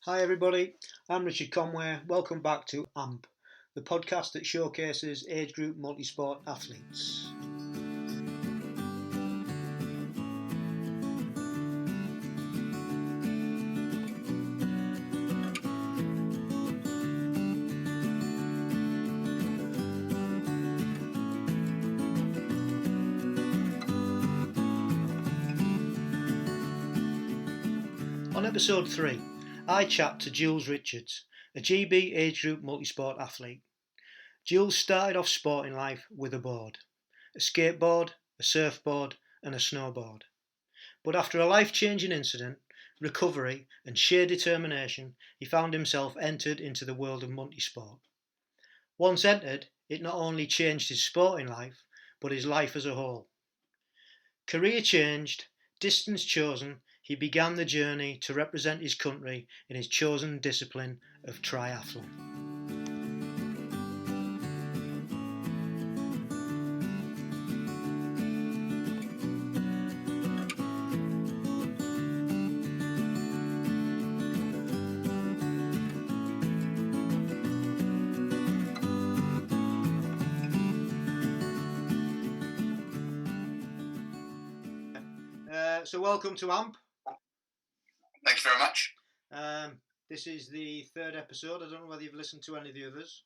Hi everybody, I'm Richard Conway. Welcome back to AMP, the podcast that showcases age group multisport athletes. On episode 3, I chat to Jules Richards, a GB age group multisport athlete. Jules started off sporting life with a board, a skateboard, a surfboard and a snowboard. But after a life-changing incident, recovery and sheer determination, he found himself entered into the world of multisport. Once entered, it not only changed his sporting life, but his life as a whole. Career changed, distance chosen, he began the journey to represent his country in his chosen discipline of triathlon. So welcome to AMP. Thank you very much. This is the third episode. I don't know whether you've listened to any of the others.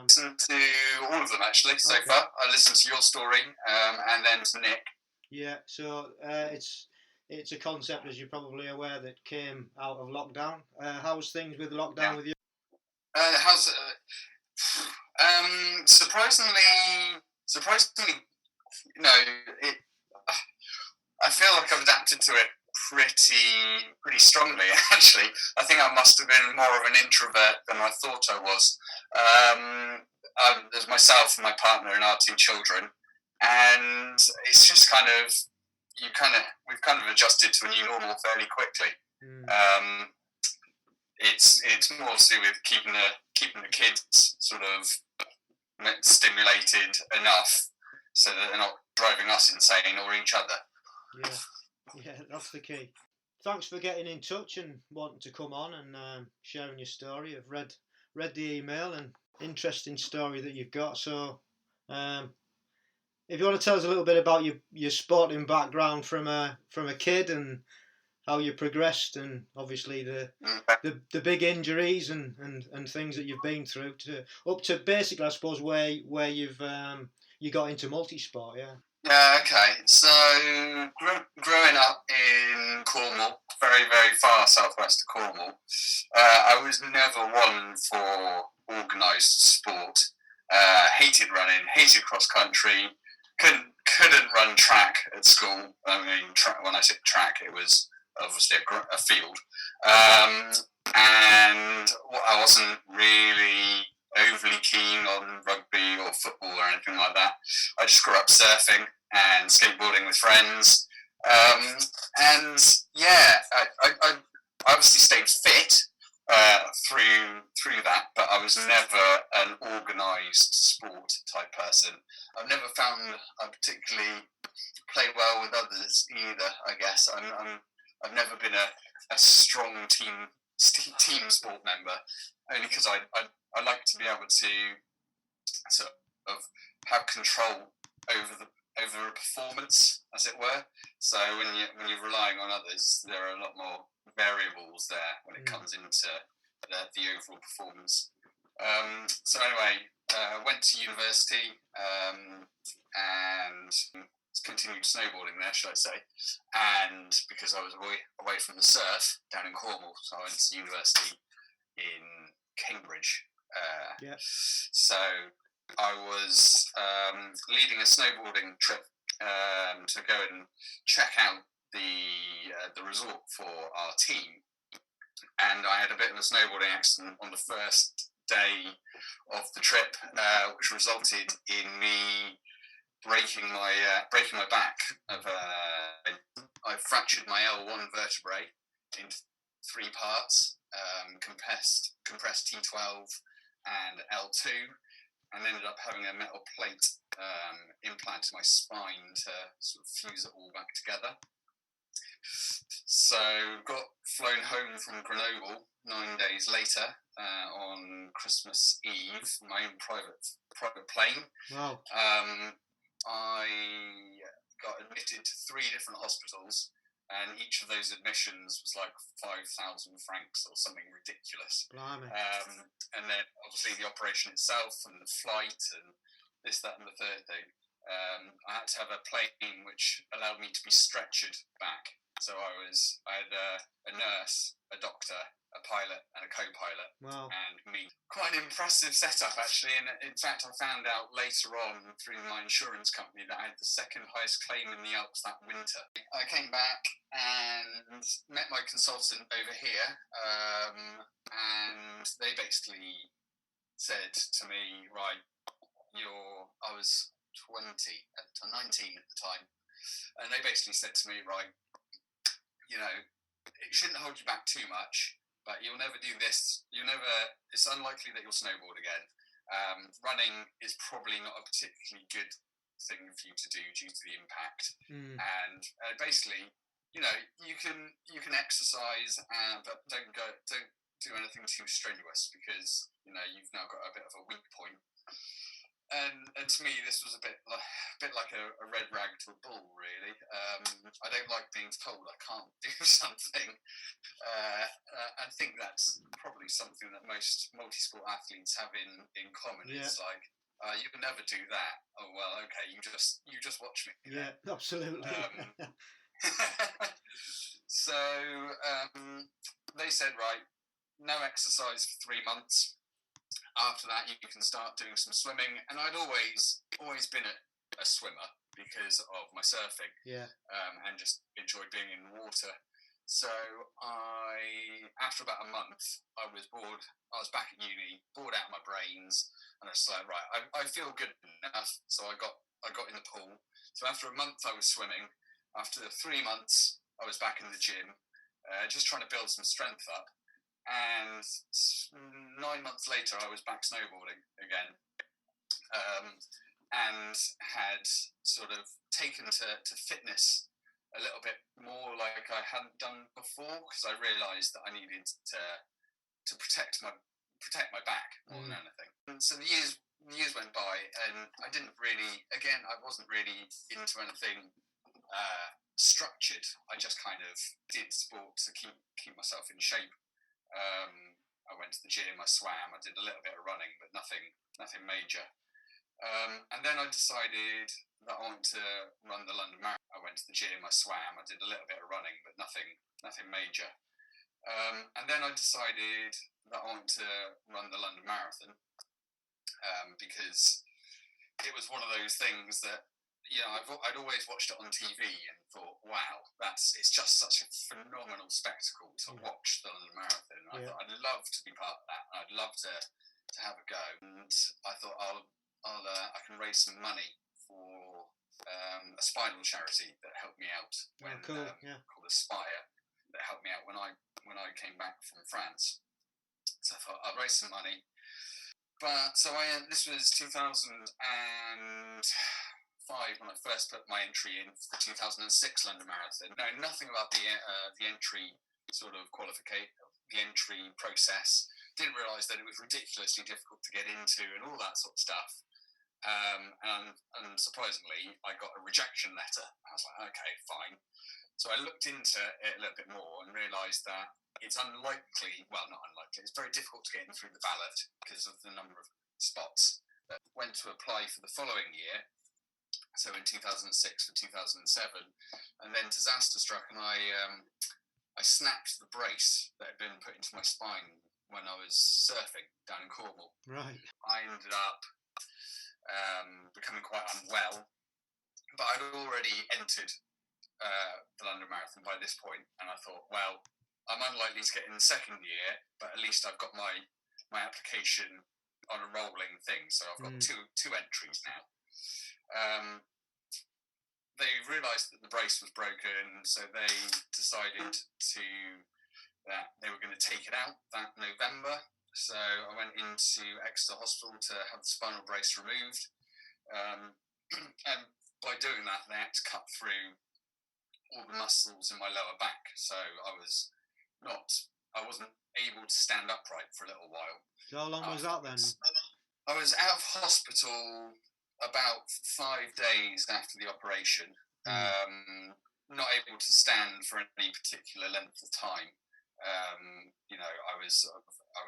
Listened to all of them actually so far. I listened to your story and then to Nick. Yeah, so it's a concept, as you're probably aware, that came out of lockdown. How's things with lockdown with you? Surprisingly, I feel like I've adapted to it pretty strongly. Actually, I think I must have been more of an introvert than I thought I was. There's myself and my partner and our 2 children, and it's just we've kind of adjusted to a new normal fairly quickly. It's more to do with keeping the kids sort of stimulated enough so that they're not driving us insane or each other. Yeah, that's the key. Thanks for getting in touch and wanting to come on and sharing your story. I've read the email and interesting story that you've got. So, if you want to tell us a little bit about your sporting background from a kid and how you progressed, and obviously the big injuries and things that you've been through up to basically, I suppose, where you've you got into multisport, yeah. Okay, so growing up in Cornwall, very, very far southwest of Cornwall, I was never one for organised sport. Hated running, hated cross country, couldn't run track at school. I mean, when I say track, it was obviously a field. And I wasn't really overly keen on rugby or football or anything like that. I just grew up surfing and skateboarding with friends. And yeah, I obviously stayed fit through that, but I was never an organised sport type person. I've never found I particularly play well with others either, I guess. I've never been a strong team sport member, only because I like to be able to sort of have control over a performance, as it were. So when you're relying on others, there are a lot more variables there when it comes into the overall performance. So anyway, went to university and continued snowboarding there, should I say, and because I was away from the surf down in Cornwall, so I went to university in Cambridge. So I was leading a snowboarding trip to go and check out the resort for our team, and I had a bit of a snowboarding accident on the first day of the trip, which resulted in me breaking my back. I fractured my L1 vertebrae into 3 parts, compressed T12 and L2, and ended up having a metal plate implanted in my spine to sort of fuse it all back together. So got flown home from Grenoble 9 days later on Christmas Eve, my own private plane. Wow. I got admitted to 3 different hospitals, and each of those admissions was like 5,000 francs or something ridiculous. Blimey. And then obviously the operation itself and the flight and this, that, and the third thing. I had to have a plane which allowed me to be stretchered back. So I had a nurse, a doctor, a pilot, and a co-pilot, wow. and me. Quite an impressive setup, actually. And in fact, I found out later on through my insurance company that I had the second highest claim in the Alps that winter. I came back and met my consultant over here, and they basically said to me, right, I was 20 at the time, 19 at the time, and they basically said to me, right, it shouldn't hold you back too much, but you'll never do this. It's unlikely that you'll snowboard again. Running is probably not a particularly good thing for you to do due to the impact. And basically, you can exercise, but don't do anything too strenuous, because you've now got a bit of a weak point. And to me, this was a bit like a red rag to a bull, really. I don't like being told I can't do something. I think that's probably something that most multisport athletes have in common. Yeah. It's like, you can never do that. Oh well, okay, you just watch me. Yeah, absolutely. So they said, right, no exercise for 3 months. After that, you can start doing some swimming. And I'd always been a swimmer because of my surfing, and just enjoyed being in the water. So after about a month, I was bored. I was back at uni, bored out of my brains, and I was like, right, I feel good enough. So I got in the pool. So after a month, I was swimming. After 3 months, I was back in the gym, just trying to build some strength up. And 9 months later, I was back snowboarding again, and had sort of taken to fitness a little bit more like I hadn't done before, because I realised that I needed to protect my back more than anything. And so the years went by, and I wasn't really into anything structured. I just kind of did sport to keep myself in shape. I went to the gym, I swam, I did a little bit of running, but nothing major. And then I decided that I wanted to run the London Marathon. I went to the gym, I swam, I did a little bit of running, but nothing major. And then I decided that I wanted to run the London Marathon, because it was one of those things that, I'd always watched it on TV and thought, wow, it's just such a phenomenal spectacle to watch the London Marathon. I thought I'd love to be part of that. I'd love to have a go. And I thought I can raise some money for a spinal charity that helped me out called Aspire, that helped me out when I came back from France. So I thought I'll raise some money. But so this was 2005 when I first put my entry in for the 2006 London Marathon. No, nothing about the entry sort of the entry process. Didn't realise that it was ridiculously difficult to get into and all that sort of stuff. And surprisingly, I got a rejection letter. I was like, okay, fine. So I looked into it a little bit more and realised that it's unlikely, well, not unlikely, it's very difficult to get in through the ballot because of the number of spots. But went to apply for the following year, so in 2006 for 2007, and then disaster struck, and I snapped the brace that had been put into my spine when I was surfing down in Cornwall. Right. I ended up becoming quite unwell, but I'd already entered the London Marathon by this point, and I thought, well, I'm unlikely to get in the second year, but at least I've got my application on a rolling thing, so I've got two entries now. They realised that the brace was broken, so they decided that they were going to take it out that November. So I went into Exeter Hospital to have the spinal brace removed, and by doing that, they had to cut through all the muscles in my lower back, so I wasn't able to stand upright for a little while. So how long was that then? I was out of hospital about 5 days after the operation, not able to stand for any particular length of time. I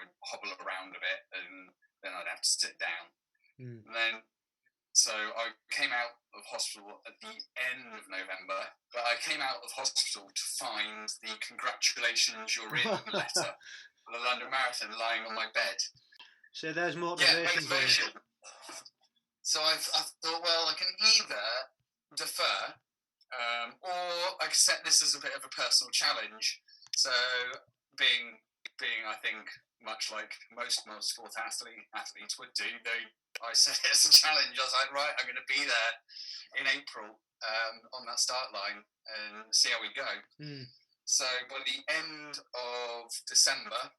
would hobble around a bit, and then I'd have to sit down. And then, so I came out of hospital at the end of November, but I came out of hospital to find the "congratulations, you're in" letter for the London Marathon lying on my bed. So there's motivation. So I thought, well, I can either defer, or I could set this as a bit of a personal challenge. So being I think, much like most sport athletes would do, I set it as a challenge. I was like, right, I'm going to be there in April on that start line and see how we go. So by the end of December,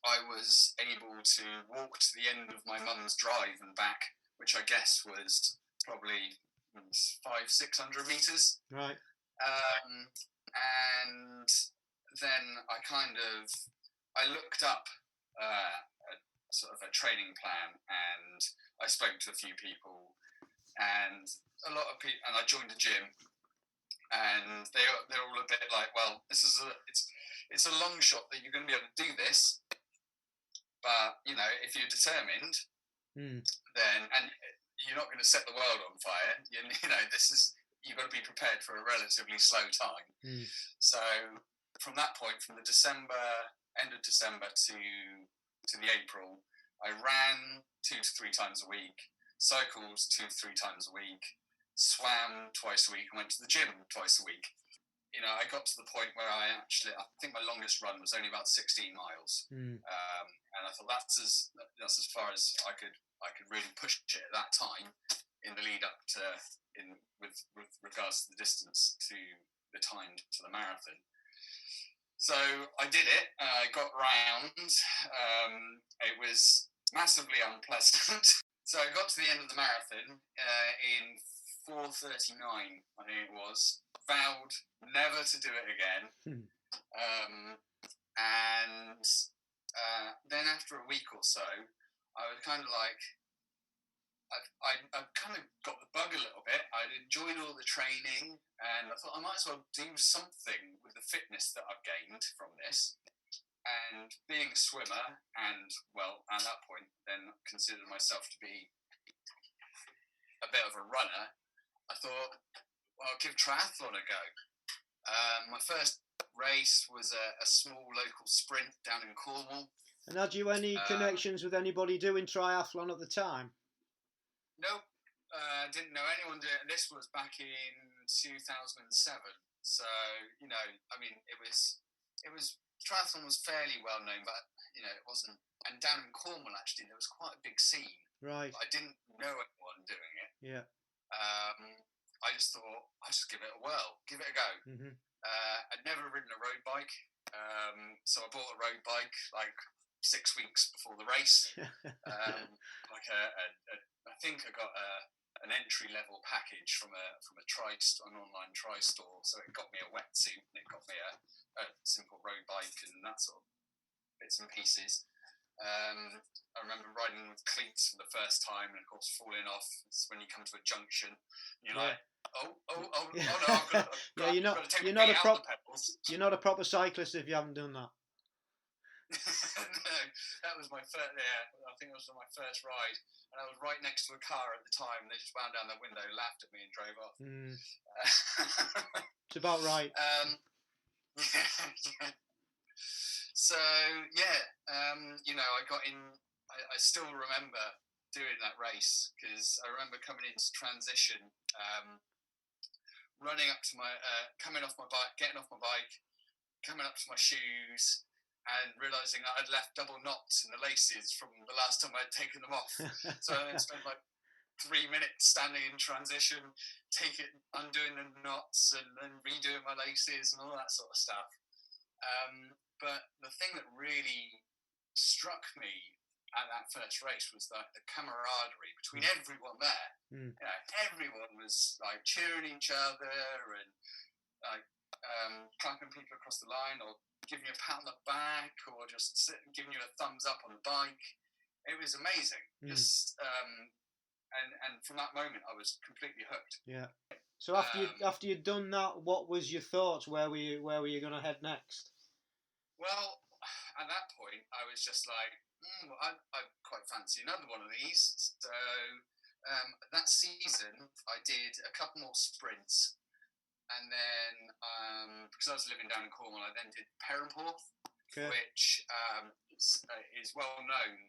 I was able to walk to the end of my mum's drive and back, which I guess was probably 500-600 meters. Right. And then I looked up sort of a training plan, and I spoke to a few people, and a lot of people, and I joined a gym, and they're all a bit like, well, it's a long shot that you're going to be able to do this, but if you're determined, then, and you're not going to set the world on fire, you've got to be prepared for a relatively slow time. So from that point, from the end of December to the April, I ran 2 to 3 times a week, cycled 2 to 3 times a week, swam twice a week, and went to the gym twice a week. I got to the point where I think my longest run was only about 16 miles. And I thought that's as far as I could really push it at that time in the lead up to, with regards to the distance to the time to the marathon. So I did it. I got round. It was massively unpleasant. So I got to the end of the marathon in 4:39, I think it was. Vowed never to do it again. And then after a week or so, I was kind of like, I kind of got the bug a little bit. I'd enjoyed all the training, and I thought I might as well do something with the fitness that I've gained from this. And being a swimmer, and, well, at that point, then considered myself to be a bit of a runner, I thought, well, I'll give triathlon a go. My first race was a small local sprint down in Cornwall. And had you any connections with anybody doing triathlon at the time? Nope, didn't know anyone doing it. This was back in 2007. So, it was triathlon was fairly well known, but, it wasn't. And down in Cornwall, actually, there was quite a big scene. Right. But I didn't know anyone doing it. Yeah. I just thought, I'll just give it a whirl, give it a go. I'd never ridden a road bike, so I bought a road bike like 6 weeks before the race. I think I got an entry level package from an online tri store. So it got me a wetsuit, and it got me a simple road bike and that sort of bits and pieces. I remember riding with cleats for the first time, and of course falling off. It's when you come to a junction, you're like, oh no, you're not a proper cyclist if you haven't done that. No, that was my first. Yeah, I think it was my first ride, and I was right next to a car at the time. And they just wound down their window, laughed at me, and drove off. It's about right. So I got in. I still remember doing that race because I remember coming into transition, running up to my, coming off my bike, getting off my bike, coming up to my shoes, and realising that I'd left double knots in the laces from the last time I'd taken them off. So I then spent like 3 minutes standing in transition, undoing the knots and then redoing my laces and all that sort of stuff. But the thing that really struck me at that first race was the camaraderie between everyone there. Everyone was like cheering each other, and like clapping people across the line, or giving you a pat on the back, or just giving you a thumbs up on the bike. It was amazing. Just and from that moment, I was completely hooked. Yeah. So after you'd done that, what was your thoughts? Where were you going to head next? Well, at that point, I was just like, I quite fancy another one of these. So that season, I did a couple more sprints. And then, because I was living down in Cornwall, I then did Perranporth, which is well known,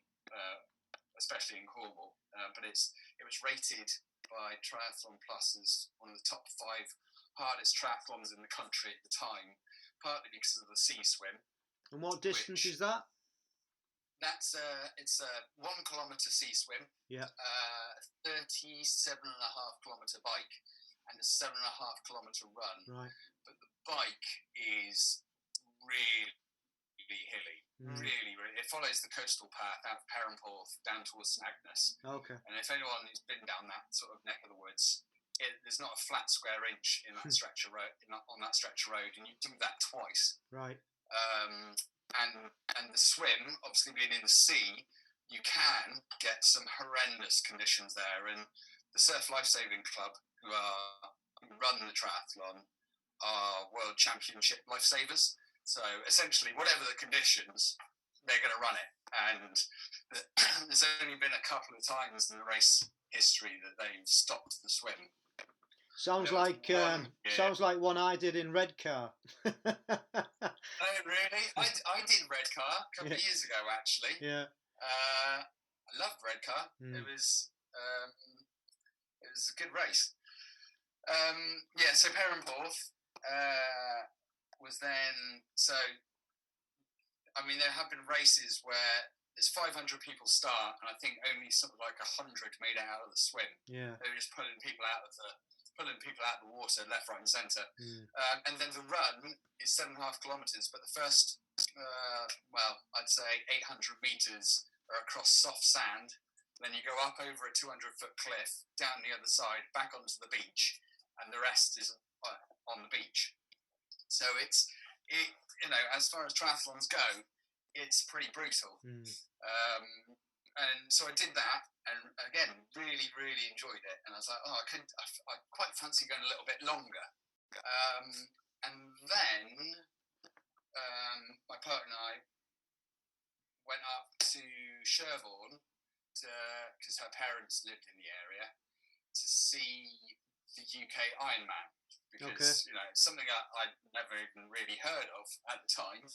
especially in Cornwall. But it was rated by Triathlon Plus as one of the top 5 hardest triathlons in the country at the time, partly because of the sea swim. And what distance is that? That's it's a 1 kilometre sea swim, 37.5 kilometre bike, and a 7.5 kilometre run. Right. But the bike is really hilly. Really. It follows the coastal path out of Perranporth down towards St Agnes. Okay. And if anyone who's been down that sort of neck of the woods, there's not a flat square inch in that stretch of road, on that stretch of road, and you do that twice. Right. And the swim, obviously being in the sea, you can get some horrendous conditions there. And the Surf Lifesaving Club, who run the triathlon, are world championship lifesavers. So essentially, whatever the conditions, they're going to run it. And there's only been a couple of times in the race history that they've stopped the swim. Sounds like one I did in Redcar. Oh, really? I did Redcar a couple of years ago, actually. Yeah. I loved Redcar. It was a good race. So Perranporth was then. So, I mean, there have been races where there's 500 people start, and I think only something like 100 made it out of the swim. Yeah. They were just pulling people out of the water, left, right, and centre. And then the run is 7.5 kilometres, but the first, I'd say 800 metres are across soft sand. Then you go up over a 200-foot cliff, down the other side, back onto the beach, and the rest is on the beach. So as far as triathlons go, it's pretty brutal. And so I did that, and again, really, really enjoyed it. And I was like, I quite fancy going a little bit longer. And then my partner and I went up to Sherborne because her parents lived in the area to see the UK Ironman, because it's something I'd never even really heard of at the time,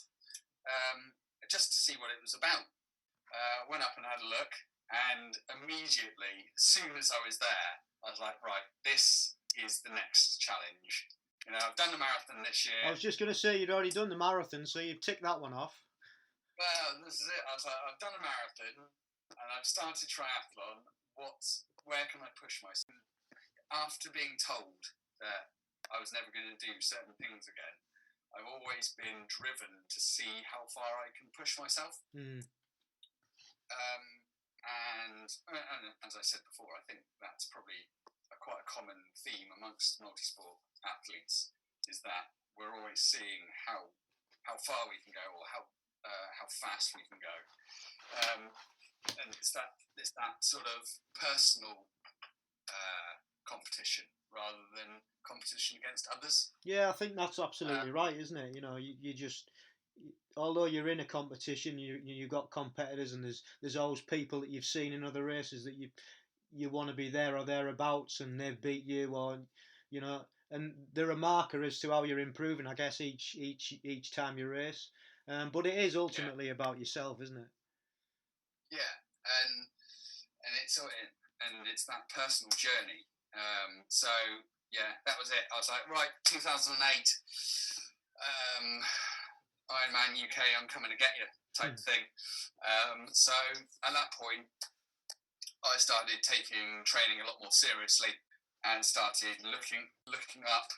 just to see what it was about. Went up and had a look, and immediately, as soon as I was there, I was like, right, this is the next challenge. I've done the marathon this year. I was just going to say, you'd already done the marathon, so you've ticked that one off. Well, this is it. I was like, I've done a marathon, and I've started triathlon. Where can I push myself? After being told that I was never going to do certain things again, I've always been driven to see how far I can push myself. And as I said before, I think that's probably quite a common theme amongst multisport athletes, is that we're always seeing how far we can go, or how fast we can go. And it's that sort of personal competition rather than competition against others. Yeah, I think that's absolutely right, isn't it? You just, although you're in a competition, you've got competitors, and there's always people that you've seen in other races that you want to be there or thereabouts, and they've beat you, or and they're a marker as to how you're improving, I guess, each time you race. But it is ultimately about yourself, isn't it? Yeah, and it's that personal journey. So yeah, that was it. I was like, right, 2008, Ironman UK, I'm coming to get you, type thing. So at that point, I started taking training a lot more seriously, and started looking up,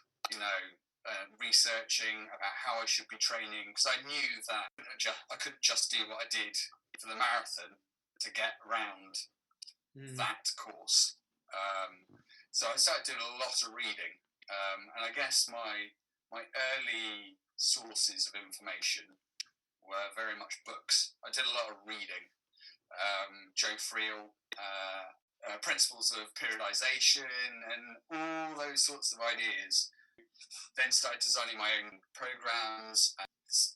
researching about how I should be training, because I knew that I couldn't just do what I did for the marathon to get around that course. So I started doing a lot of reading, and I guess my my early sources of information were very much books. I did a lot of reading. Joe Friel, principles of periodization, and all those sorts of ideas. Then started designing my own programs.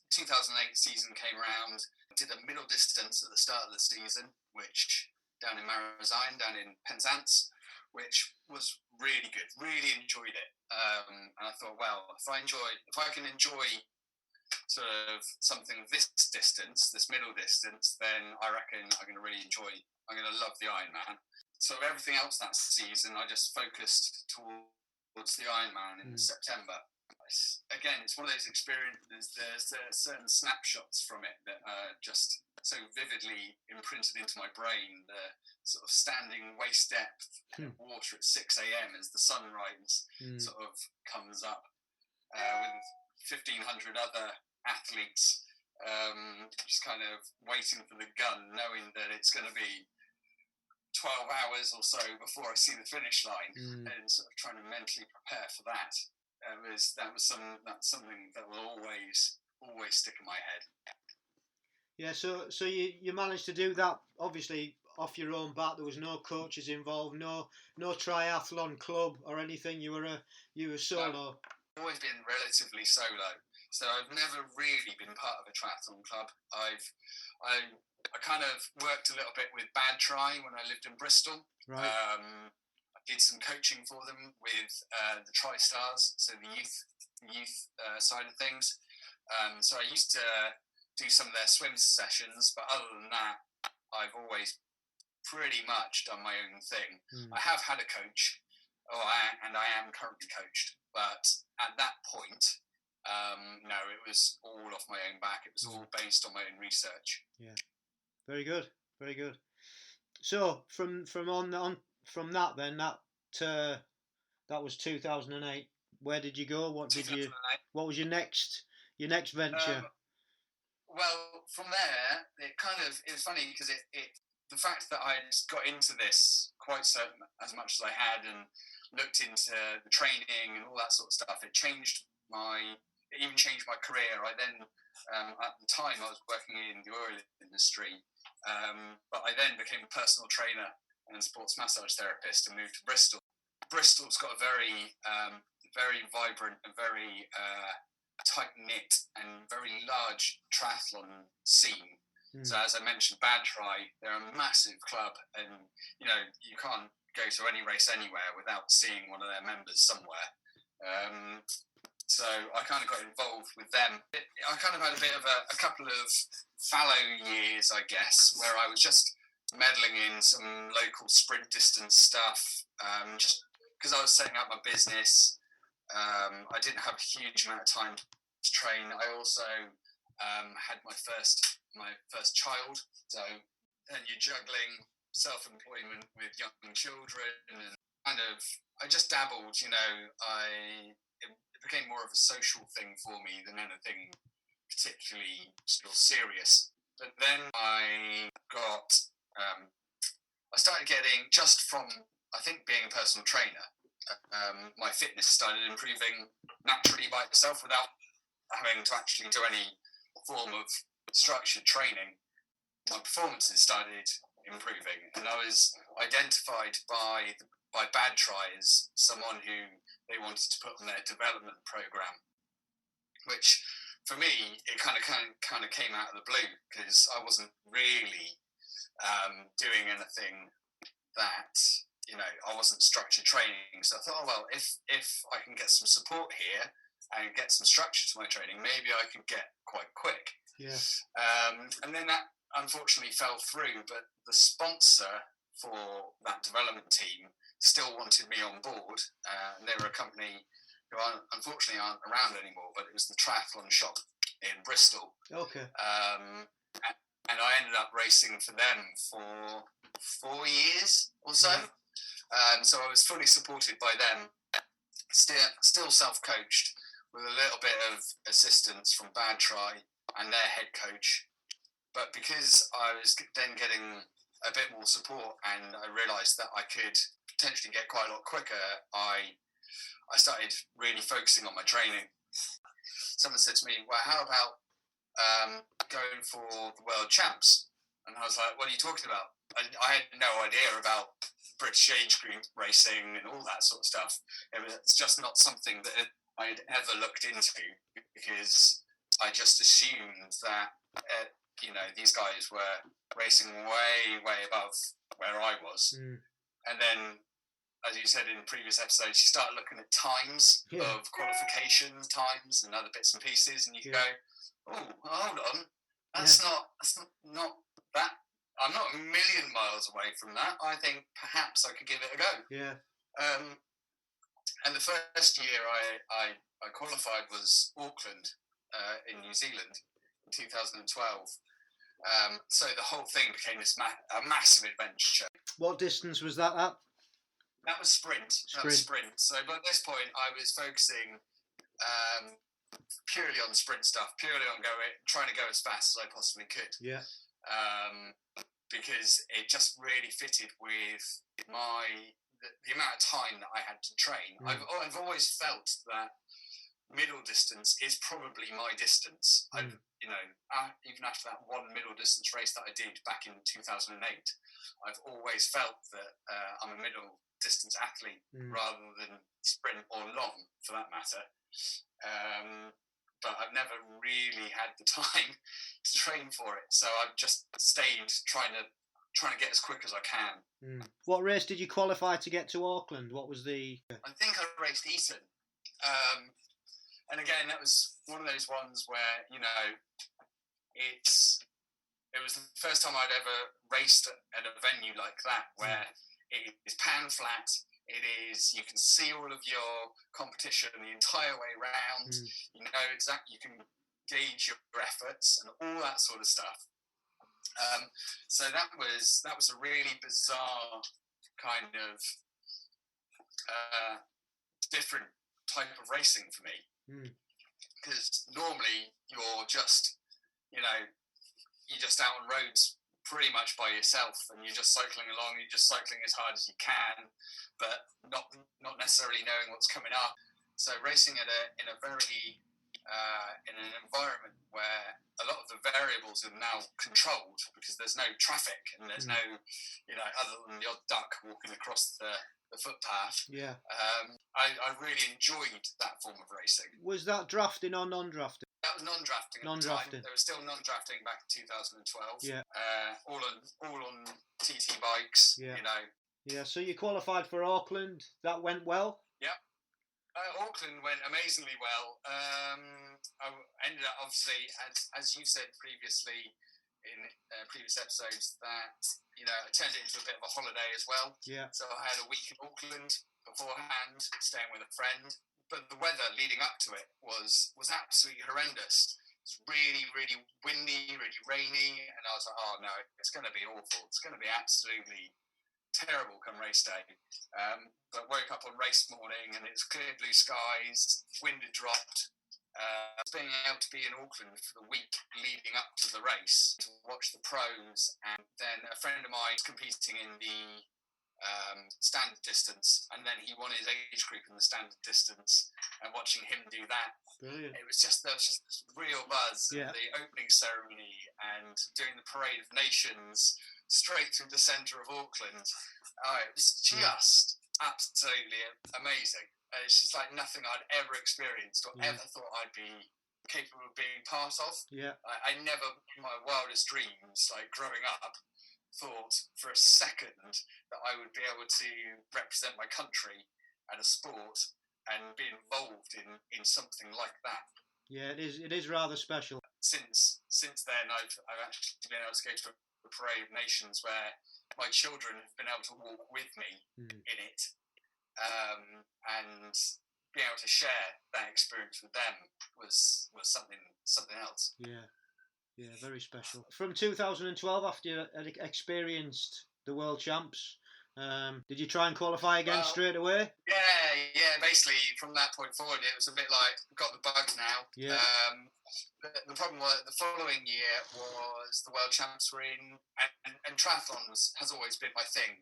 2008 season came around. Did a middle distance at the start of the season, which down in Marazion, down in Penzance, which was really good. Really enjoyed it. And I thought, well, if I can enjoy sort of something this distance, this middle distance, then I reckon I'm going to love the Ironman. So everything else that season, I just focused towards the Ironman in September. Again, it's one of those experiences, there's certain snapshots from it that are just so vividly imprinted into my brain. The sort of standing waist depth water at 6 a.m. as the sunrise sort of comes up with 1,500 other athletes just kind of waiting for the gun, knowing that it's going to be 12 hours or so before I see the finish line, and sort of trying to mentally prepare for that. That's something that will always stick in my head. Yeah, so you managed to do that obviously off your own bat. There was no coaches involved, no triathlon club or anything. You were solo. No, I've always been relatively solo, so I've never really been part of a triathlon club. I kind of worked a little bit with Bad Tri when I lived in Bristol. Right. I did some coaching for them with the Tri-Stars, so the youth side of things. So I used to do some of their swim sessions, but other than that, I've always pretty much done my own thing. I have had a coach, and I am currently coached, but at that point, no, it was all off my own back. It was all based on my own research. Yeah, very good, very good. So from that then, that was 2008. Where did you go? What was your next venture? Well, from there, it was funny because the fact that I got into this quite so as much as I had and looked into the training and all that sort of stuff, it even changed my career. I then, at the time, I was working in the oil industry, but I then became a personal trainer and sports massage therapist and moved to Bristol. Bristol's got a very, very vibrant and very tight-knit and very large triathlon scene. So as I mentioned, Bad Tri, they're a massive club, and you can't go to any race anywhere without seeing one of their members somewhere. So I kind of got involved with them. I kind of had a bit of a couple of fallow years, I guess, where I was just meddling in some local sprint distance stuff, just because I was setting up my business. I didn't have a huge amount of time to train. I also had my first child, so then you're juggling self-employment with young children, and kind of I just dabbled. It became more of a social thing for me than anything particularly still serious. But then I started getting, just from, I think, being a personal trainer, my fitness started improving naturally by itself without having to actually do any form of structured training. My performances started improving, and I was identified by Bad Tri as someone who they wanted to put on their development program, which for me, it kind of came out of the blue, because I wasn't really doing anything that, I wasn't structured training. So I thought, well, if I can get some support here and get some structure to my training, maybe I could get quite quick. Yeah. And then that unfortunately fell through, but the sponsor for that development team still wanted me on board. And they were a company who unfortunately aren't around anymore, but it was the Triathlon shop in Bristol. Okay. And I ended up racing for them for 4 years or so. So I was fully supported by them, still self-coached with a little bit of assistance from Bad Tri and their head coach. But because I was then getting a bit more support and I realised that I could potentially get quite a lot quicker, I started really focusing on my training. someone said to me, well, how about going for the world champs? And I was like, what are you talking about? I had no idea about British age group racing and all that sort of stuff. It's just not something that I'd ever looked into, because I just assumed that, these guys were racing way, way above where I was. And then, as you said in previous episodes, you start looking at times of qualification times and other bits and pieces, and you go, oh, hold on, that's not that. I'm not a million miles away from that. I think perhaps I could give it a go. Yeah. And the first year I qualified was Auckland in New Zealand in 2012. So the whole thing became this a massive adventure. What distance was that at? That was sprint. So by this point, I was focusing purely on sprint stuff, purely on trying to go as fast as I possibly could. Yeah. Because it just really fitted with the amount of time that I had to train. I've always felt that middle distance is probably my distance. Even after that one middle distance race that I did back in 2008, I've always felt that I'm a middle distance athlete rather than sprint or long, for that matter. But I've never really had the time to train for it, so I've just stayed trying to get as quick as I can. What race did you qualify to get to Auckland? What was the? I think I raced Eton, and again that was one of those ones where it was the first time I'd ever raced at a venue like that, where it is pan flat. It is, you can see all of your competition the entire way around. You know exactly, you can gauge your efforts and all that sort of stuff. So that was a really bizarre kind of different type of racing for me, because normally you're just out on roads pretty much by yourself, and you're just cycling along. You're just cycling as hard as you can, but not necessarily knowing what's coming up. So racing in a very in an environment where a lot of the variables are now controlled, because there's no traffic and there's no, other than the odd duck walking across the footpath. Yeah. I really enjoyed that form of racing. Was that drafting or non-drafting? That was non-drafting at the time. There was still non-drafting back in 2012. Yeah. All on TT bikes. Yeah. Yeah. So you qualified for Auckland. That went well. Yeah. Auckland went amazingly well. I ended up, obviously, as you said previously in previous episodes, that I turned it into a bit of a holiday as well. Yeah. So I had a week in Auckland beforehand, staying with a friend. But the weather leading up to it was absolutely horrendous. It was really, really windy, really rainy, and I was like, oh no, it's going to be awful. It's going to be absolutely terrible come race day. But woke up on race morning and it's clear blue skies, wind had dropped. Being able to be in Auckland for the week leading up to the race, to watch the pros, and then a friend of mine was competing in the standard distance, and then he won his age group in the standard distance, and watching him do that, brilliant. There was just this real buzz. Yeah. The opening ceremony and doing the Parade of Nations straight through the centre of Auckland. It was just absolutely amazing. It's just like nothing I'd ever experienced or ever thought I'd be capable of being part of. Yeah. I never, in my wildest dreams, like growing up, thought for a second that I would be able to represent my country at a sport and be involved in something like that. Yeah, it is rather special. Since then, I've actually been able to go to a Parade of Nations where my children have been able to walk with me in it, and being able to share that experience with them was something else. Yeah, very special. From 2012, after you had experienced the World Champs, did you try and qualify again straight away? Yeah. Basically, from that point forward, it was a bit like, got the bug now. Yeah. The problem was the following year was the World Champs were in, and triathlon has always been my thing,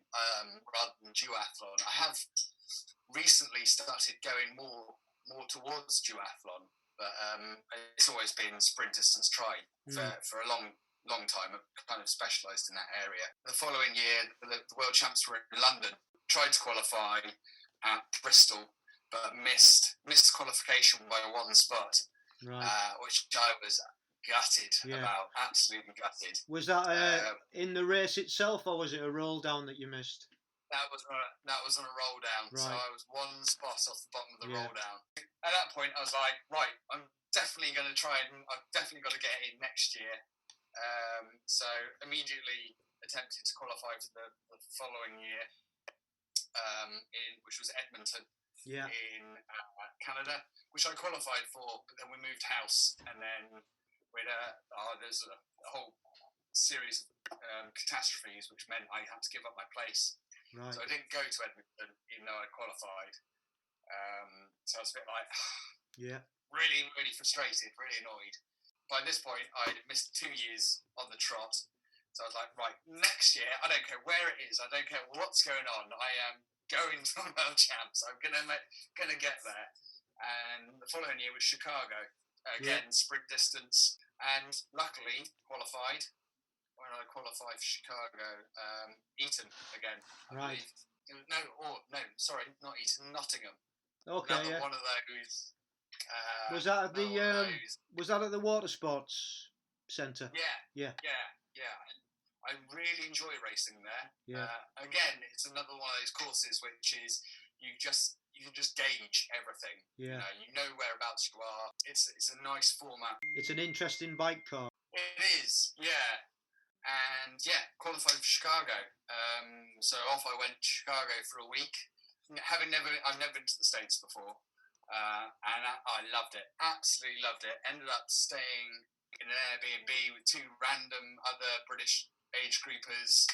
rather than duathlon. I have recently started going more towards duathlon, but it's always been sprint distance tri for a long time. I've kind of specialised in that area. The following year, the World Champs were in London. Tried to qualify at Bristol, but missed qualification by one spot, which I was gutted about, absolutely gutted. Was that in the race itself, or was it a roll down that you missed? That was on a roll down, so I was one spot off the bottom of the roll down. At that point, I was like, right, I'm definitely going to try and I've definitely got to get in next year. So immediately attempted to qualify for the following year, which was Edmonton in Canada, which I qualified for, but then we moved house, and then there's a whole series of catastrophes, which meant I had to give up my place. Right. So I didn't go to Edmonton, even though I qualified. So I was a bit like, really, really frustrated, really annoyed. By this point, I'd missed 2 years on the trot. So I was like, right, next year, I don't care where it is, I don't care what's going on, I am going to the World Champs. I'm going to get there. And the following year was Chicago. Again, sprint distance. And luckily, qualified. When I qualified for Chicago, Eton again. I believe. Sorry, not Eton, Nottingham. Okay, another one of those. Was that at the Water Sports Centre? Yeah. I really enjoy racing there. Yeah. Again, it's another one of those courses which is you can just gauge everything. Yeah. You know whereabouts you are. It's a nice format. It's an interesting bike car. It is, yeah. And qualified for Chicago. So off I went to Chicago for a week. I've never been to the States before, and I loved it. Absolutely loved it. Ended up staying in an Airbnb with two random other British age groupers.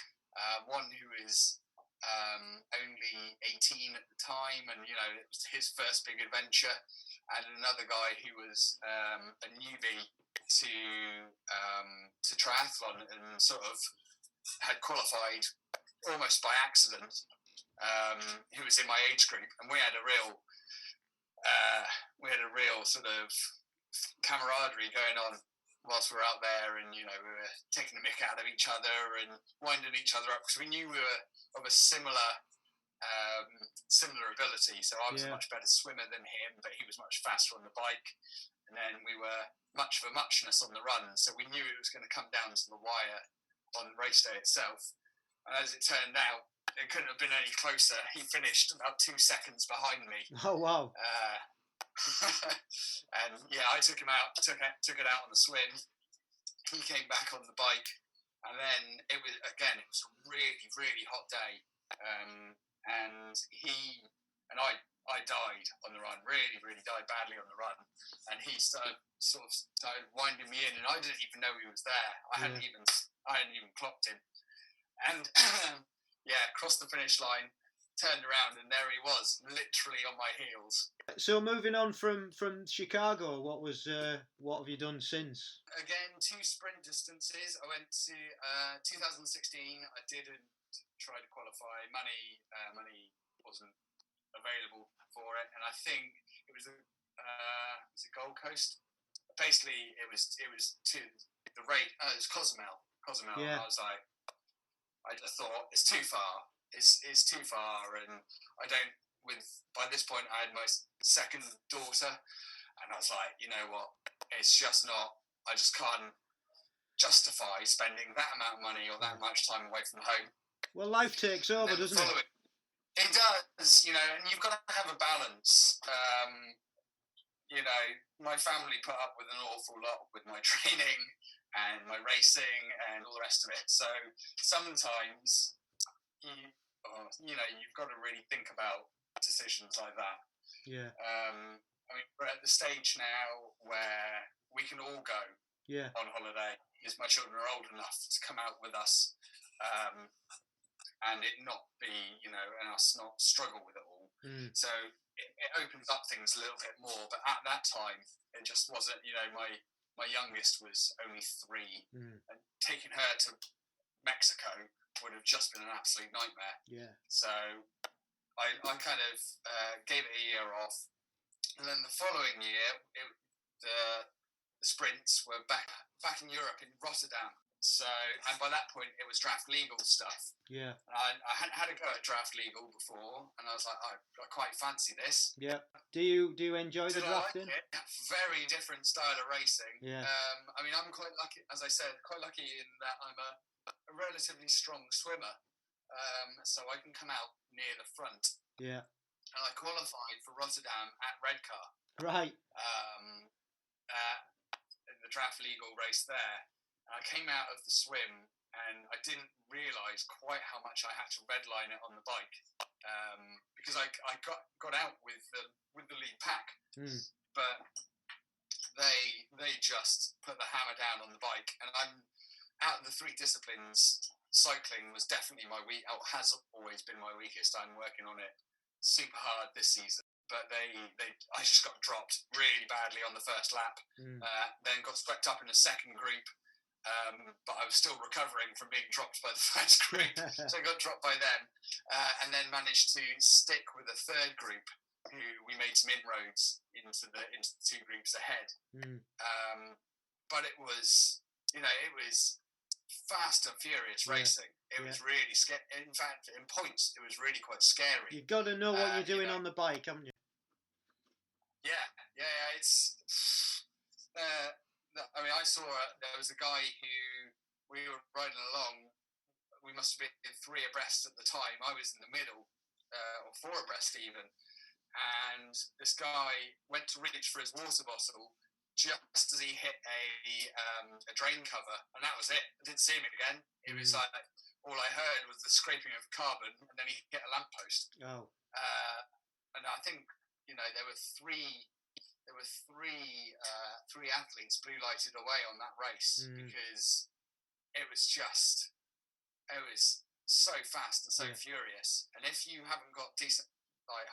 One who is only 18 at the time, and it was his first big adventure, and another guy who was a newbie to triathlon and sort of had qualified almost by accident, who was in my age group, and we had a real sort of camaraderie going on whilst we were out there, and we were taking the mick out of each other and winding each other up, because we knew we were of a similar ability. So I was a much better swimmer than him, but he was much faster on the bike, and then we were much of a muchness on the run, so we knew it was going to come down to the wire on race day itself. And as it turned out, it couldn't have been any closer. He finished about 2 seconds behind me. Oh wow. And I took him out, took it out on the swim. He came back on the bike, and then it was a really, really hot day, and I died on the run, really, really died badly on the run, and he started winding me in, and I didn't even know he was there. I hadn't even clocked him, and crossed the finish line, turned around, and there he was, literally on my heels. So moving on from Chicago, what have you done since? Again, 2 sprint distances. I went to 2016. I didn't try to qualify. Money wasn't available for it, and I think it was Gold Coast. Basically, it was to the rate. It was Cozumel. Yeah. I just thought it's too far. It's too far, and by this point, I had my second daughter, and I was like, you know what? It's just not. I just can't justify spending that amount of money or that much time away from home. Well, life takes over, doesn't it? It does, and you've got to have a balance. My family put up with an awful lot with my training and my racing and all the rest of it. So sometimes, you've got to really think about decisions like that. Yeah. We're at the stage now where we can all go on holiday, because my children are old enough to come out with us, and it not be, and us not struggle with it all. So it opens up things a little bit more. But at that time, it just wasn't. My youngest was only 3, and taking her to Mexico would have just been an absolute nightmare. Yeah. So I kind of gave it a year off, and then the following year the sprints were back in Europe in Rotterdam. So, and by that point, it was draft legal stuff. Yeah. I hadn't had a go at draft legal before, and I was like, I quite fancy this. Yeah. Do you enjoy the drafting? Like it? Very different style of racing. Yeah. I mean, I'm quite lucky, as I said, quite lucky in that I'm a relatively strong swimmer. So I can come out near the front. Yeah. And I qualified for Rotterdam at Redcar. Right. In the draft legal race there. And I came out of the swim and I didn't realise quite how much I had to redline it on the bike because I got out with the lead pack, but they just put the hammer down on the bike, and I'm out of the three disciplines. Cycling was definitely has always been my weakest. I'm working on it super hard this season. But I just got dropped really badly on the first lap. Then got swept up in the second group, but I was still recovering from being dropped by the first group, so I got dropped by them, and then managed to stick with the third group, who we made some inroads into the two groups ahead. But it was fast and furious racing. It was really scary. In fact, in points, it was really quite scary. You've got to know what you're doing on the bike, haven't you? Yeah. It's. I mean, I saw there was a guy who we were riding along. We must have been 3 abreast at the time. I was in the middle, or 4 abreast even. And this guy went to reach for his water bottle just as he hit a drain cover, and that was it. I didn't see him again. It was like all I heard was the scraping of carbon, and then he hit a lamppost. Oh. And I think there were three athletes blue lighted away on that race because it was so fast and so furious. And if you haven't got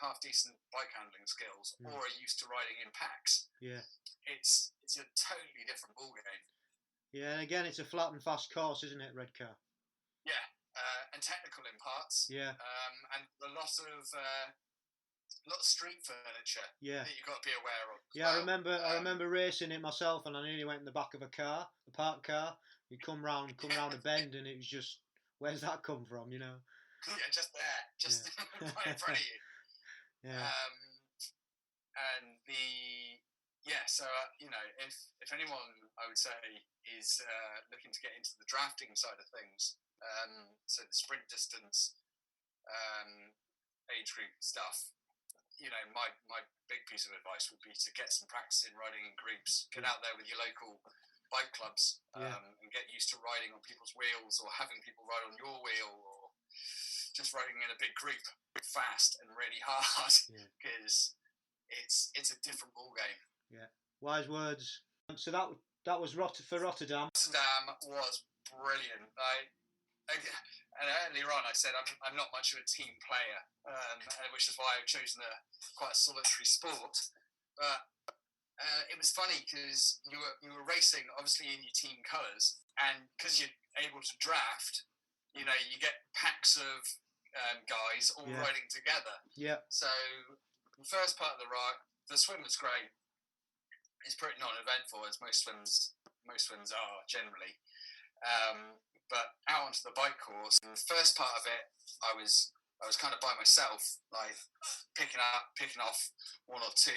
half decent bike handling skills or are used to riding in packs, it's a totally different ball game. Yeah, and again, it's a flat and fast course, isn't it, Redcar? Yeah, and technical in parts. Yeah, and a lot of street furniture that you've got to be aware of. Yeah, well. I remember racing it myself, and I nearly went in the back of a parked car. You come round a bend, and it was just, where's that come from, Yeah, just there, right in front of you. Yeah. So if anyone, I would say, is looking to get into the drafting side of things, so the sprint distance, age group stuff, my big piece of advice would be to get some practice in riding in groups. Get out there with your local bike clubs and get used to riding on people's wheels, or having people ride on your wheel, or just riding in a big group fast and really hard, because it's a different ball game. Yeah, wise words. So that was for Rotterdam. Rotterdam was brilliant. And earlier on, I said I'm not much of a team player, which is why I've chosen quite a solitary sport. But it was funny because you were racing obviously in your team colours, and because you're able to draft, you get packs of guys all riding together. Yeah. So the first part of the swim was great. It's pretty non-eventful, as most swims are generally. But out onto the bike course, and the first part of it, I was kind of by myself, like picking off 1 or 2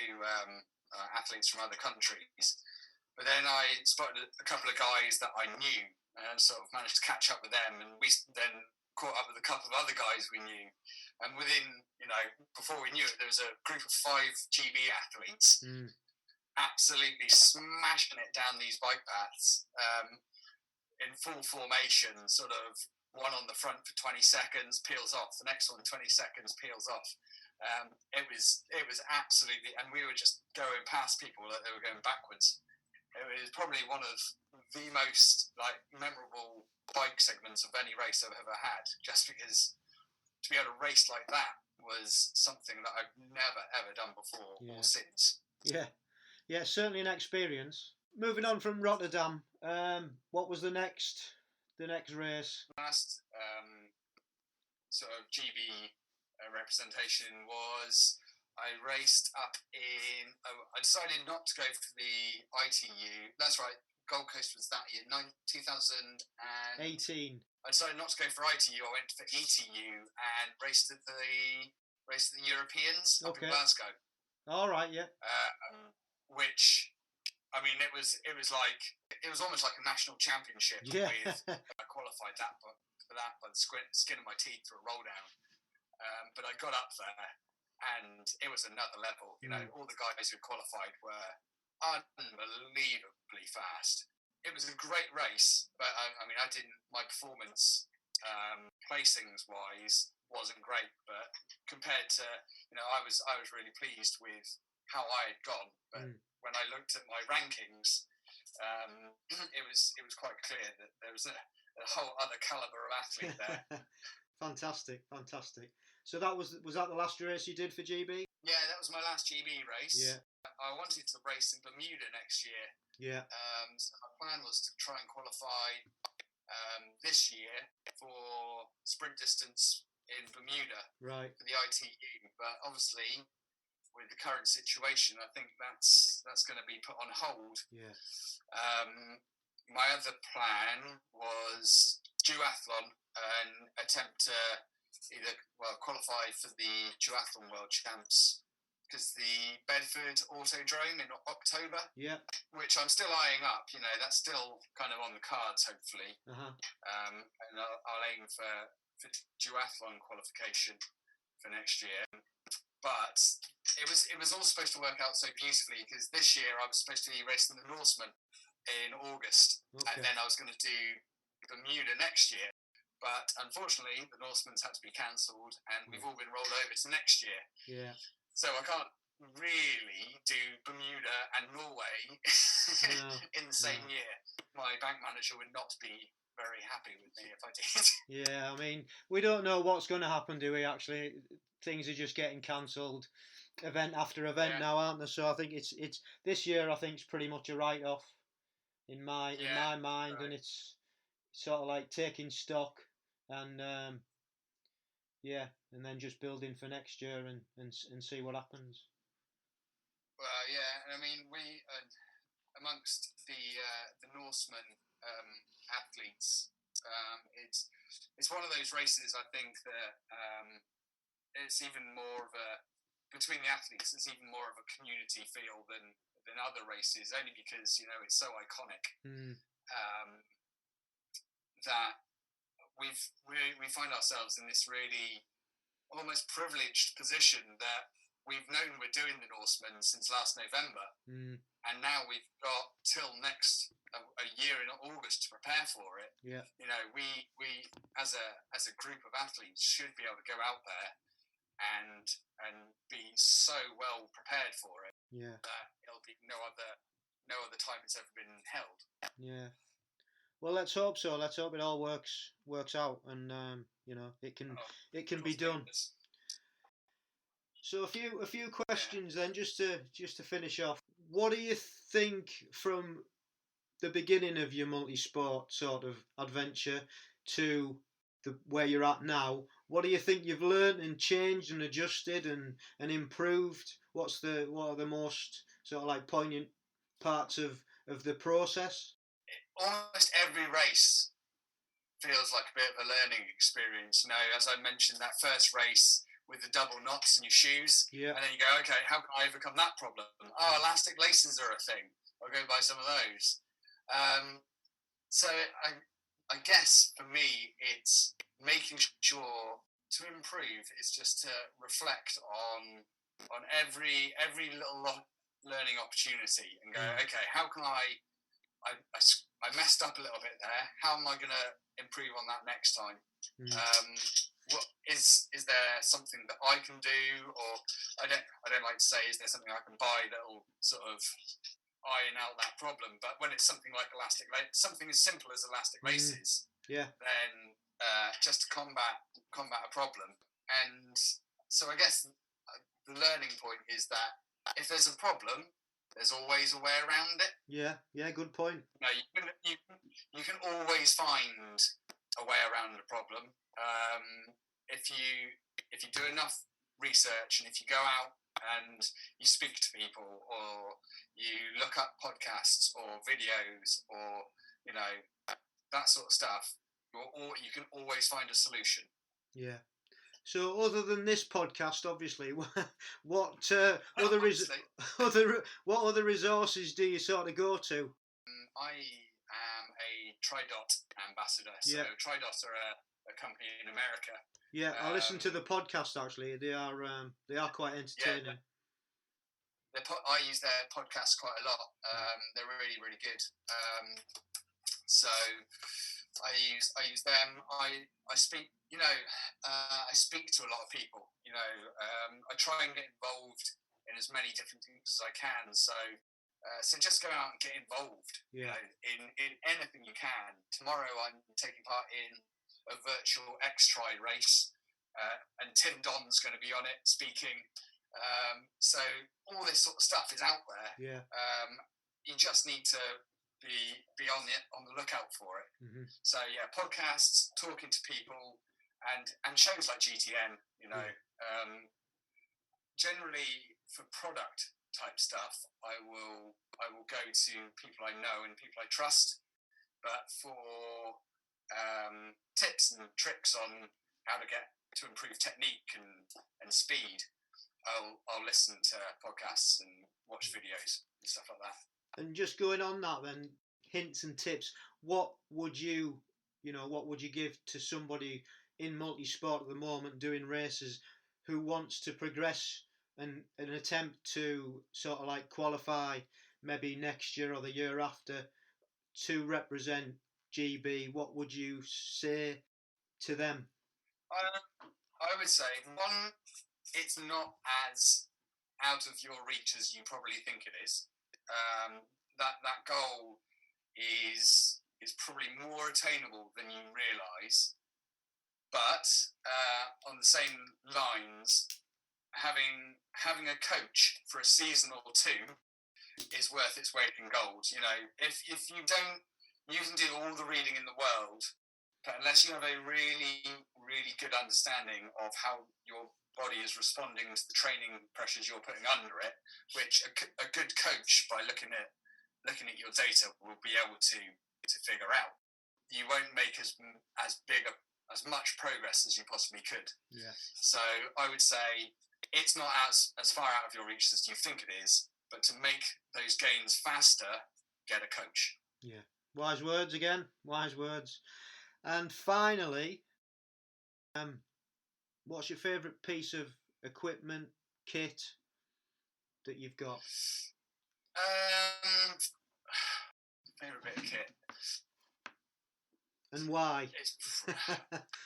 athletes from other countries. But then I spotted a couple of guys that I knew, and sort of managed to catch up with them, and we then caught up with a couple of other guys we knew. And within, before we knew it, there was a group of 5 GB athletes, absolutely smashing it down these bike paths. In full formation, sort of one on the front for 20 seconds, peels off. The next one, 20 seconds, peels off. It was absolutely, and we were just going past people that they were going backwards. It was probably one of the most memorable bike segments of any race I've ever had, just because to be able to race like that was something that I've never ever done before or since. Yeah, certainly an experience. Moving on from Rotterdam, what was the next race? Last sort of GB representation was I raced up in. I decided not to go for the ITU. That's right. Gold Coast was that year, 2018. I decided not to go for ITU. I went for ETU and raced at the Europeans up in Glasgow. All right, yeah. Which, I mean, it was almost like a national championship. Yeah. I qualified for that by the skin of my teeth through a roll down. But I got up there, and it was another level. You know, all the guys who qualified were unbelievably fast. It was a great race, but my performance, placings wise, wasn't great. But compared to, I was really pleased with how I had gone. But when I looked at my rankings, it was quite clear that there was a whole other calibre of athlete there. Fantastic. So that was that the last race you did for GB? Yeah, that was my last GB race. Yeah. I wanted to race in Bermuda next year. Yeah. So my plan was to try and qualify this year for sprint distance in Bermuda. Right. For the ITU, but obviously with the current situation, I think that's going to be put on hold. Yeah. My other plan was duathlon and attempt to qualify for the duathlon world champs, because the Bedford Autodrome in October, which I'm still eyeing up. That's still kind of on the cards, hopefully. And I'll aim for duathlon qualification for next year. But it was all supposed to work out so beautifully, because this year I was supposed to be racing the Norseman in August, and then I was going to do Bermuda next year. But unfortunately, the Norseman's had to be cancelled, and we've all been rolled over to next year. Yeah. So I can't really do Bermuda and Norway in the same year. My bank manager would not be very happy with me if I did. Yeah, I mean, we don't know what's going to happen, do we? Actually, things are just getting cancelled, event after event now, aren't they? So I think it's this year. I think it's pretty much a write-off in my mind, right. And it's sort of like taking stock and and then just building for next year and see what happens. Well, yeah, and I mean, we amongst the Norseman athletes, it's one of those races. I think that it's even more of a, between the athletes, it's even more of a community feel than other races, only because it's so iconic. That we find ourselves in this really almost privileged position that we've known we're doing the Norseman since last November, and now we've got till next a year in August to prepare for it. Yeah, we as a group of athletes should be able to go out there and be so well prepared for it. Yeah, that it'll be no other time it's ever been held. Yeah. Well, let's hope so. Let's hope it all works out, and it can be done. So a few questions then, just to finish off. What do you think from the beginning of your multi-sport sort of adventure to where you're at now? What do you think you've learned and changed and adjusted and improved? What are the most sort of like poignant parts of the process? Almost every race feels like a bit of a learning experience. As I mentioned, that first race with the double knots in your shoes, and then you go, okay, how can I overcome that problem? Oh, elastic laces are a thing. I'll go buy some of those. So I guess for me, it's making sure to improve is just to reflect on every little learning opportunity and go, okay, how can I messed up a little bit there. How am I going to improve on that next time? What is there something that I can do, or I don't like to say, is there something I can buy that will sort of iron out that problem? But when it's something like something as simple as elastic laces, then just to combat a problem. And so I guess the learning point is that if there's a problem, there's always a way around it. Yeah, good point. You can always find a way around the problem if you do enough research, and if you go out and you speak to people, or you look up podcasts or videos, or that sort of stuff, you can always find a solution. Yeah. So, other than this podcast, obviously, what other resources do you sort of go to? I am a Tridot ambassador. So Tridot are a company in America. Yeah, I listen to the podcast actually. They are quite entertaining. Yeah, I use their podcast quite a lot. They're really, really good. So I use them. I speak. I speak to a lot of people. I try and get involved in as many different things as I can. So just go out and get involved. Yeah. In anything you can. Tomorrow I'm taking part in a virtual X-Tri race, and Tim Don's going to be on it speaking. So all this sort of stuff is out there. Yeah. You just need to be on the lookout for it. Mm-hmm. So yeah, podcasts, talking to people, and shows like GTN. Generally for product type stuff, I will go to people I know and people I trust. But for tips and tricks on how to improve technique and speed, I'll listen to podcasts and watch videos and stuff like that. And just going on that then, hints and tips, what would you give to somebody in multisport at the moment doing races who wants to progress and attempt to sort of like qualify maybe next year or the year after to represent GB? What would you say to them? I would say, one, it's not as out of your reach as you probably think it is. That goal is probably more attainable than you realise. But on the same lines, having a coach for a season or two is worth its weight in gold. If you don't, you can do all the reading in the world, but unless you have a really, really good understanding of how your body is responding to the training pressures you're putting under it, which a good coach, by looking at your data, will be able to figure out, you won't make as much progress as you possibly could. Yeah. So I would say it's not as far out of your reach as you think it is, but to make those gains faster, get a coach. Yeah. Wise words again. Wise words. And finally, what's your favourite piece of equipment, kit that you've got? Favourite bit of kit. And why?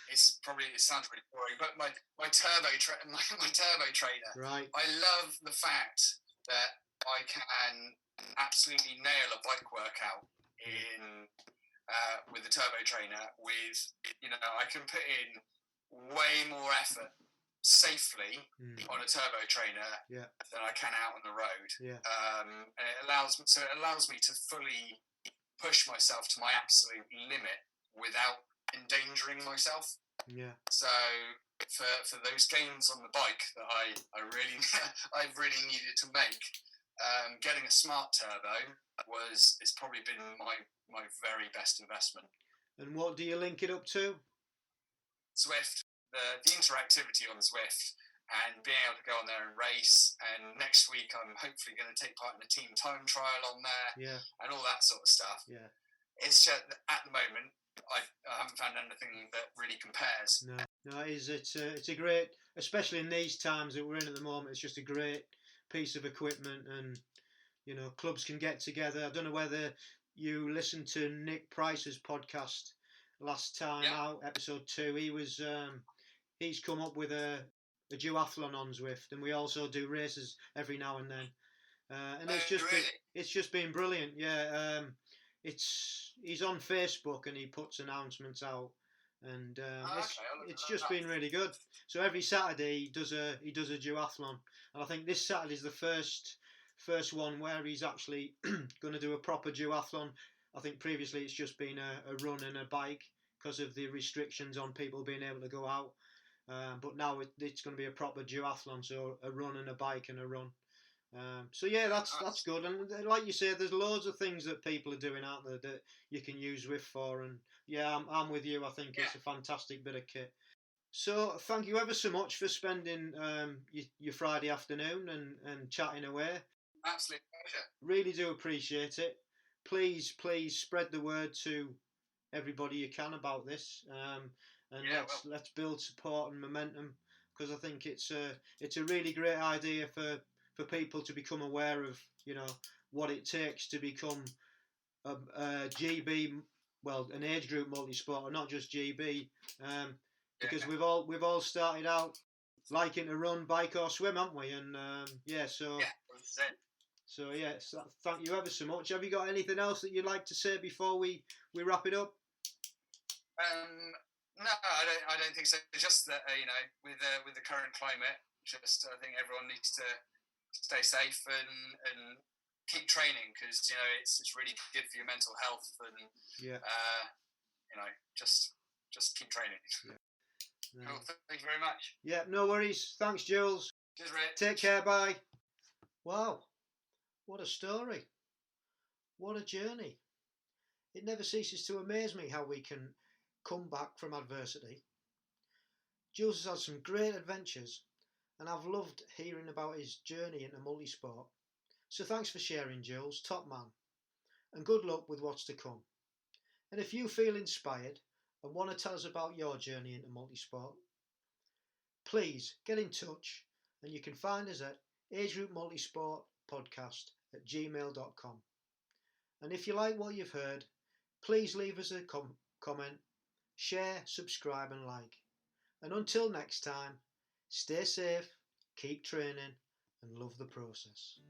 It's probably, it sounds really boring, but my turbo trainer. Right. I love the fact that I can absolutely nail a bike workout with the turbo trainer. I can put in way more effort safely on a turbo trainer than I can out on the road. Yeah. And it allows me to fully push myself to my absolute limit without endangering myself. Yeah. So for those gains on the bike that I really needed to make, getting a smart turbo it's probably been my very best investment. And what do you link it up to? Zwift. The interactivity on Zwift and being able to go on there and race. And next week I'm hopefully going to take part in a team time trial on there, and all that sort of stuff. Yeah. It's just, at the moment, I haven't found anything that really compares. No, it's a great, especially in these times that we're in at the moment. It's just a great piece of equipment, and clubs can get together. I don't know whether you listened to Nick Price's podcast last time out, episode 2. He's come up with a duathlon on Zwift, and we also do races every now and then. And it's just been brilliant. Yeah, he's on Facebook and he puts announcements out, and it's just been really good. So every Saturday he does a duathlon, and I think this Saturday is the first one where he's actually going to do a proper duathlon. I think previously it's just been a run and a bike because of the restrictions on people being able to go out. but now it's going to be a proper duathlon, so a run and a bike and a run. So yeah, that's good. And like you say, there's loads of things that people are doing out there that you can use Zwift for. And yeah, I'm with you. I think it's a fantastic bit of kit. So thank you ever so much for spending your Friday afternoon and chatting away. Absolute pleasure. Really do appreciate it. Please spread the word to everybody you can about this, and let's build support and momentum, because I think it's a really great idea for people to become aware of, you know, what it takes to become a GB, well, an age group multisport, or not just GB, because we've all started out liking to run, bike or swim, haven't we? And So thank you ever so much. Have you got anything else that you'd like to say before we wrap it up? No, I don't think so. Just that with the current climate, I think everyone needs to stay safe and keep training, because it's really good for your mental health, and just keep training. Yeah. Cool. Thank you very much. Yeah, no worries. Thanks, Jules. Cheers, Rich. Take care. Bye. Wow. What a story. What a journey. It never ceases to amaze me how we can come back from adversity. Jules has had some great adventures, and I've loved hearing about his journey into multisport. So thanks for sharing, Jules, top man, and good luck with what's to come. And if you feel inspired and want to tell us about your journey into multisport, please get in touch, and you can find us at agegroupmultisportpodcast@gmail.com. And if you like what you've heard, please leave us a comment, share, subscribe and like. And until next time, stay safe, keep training and love the process.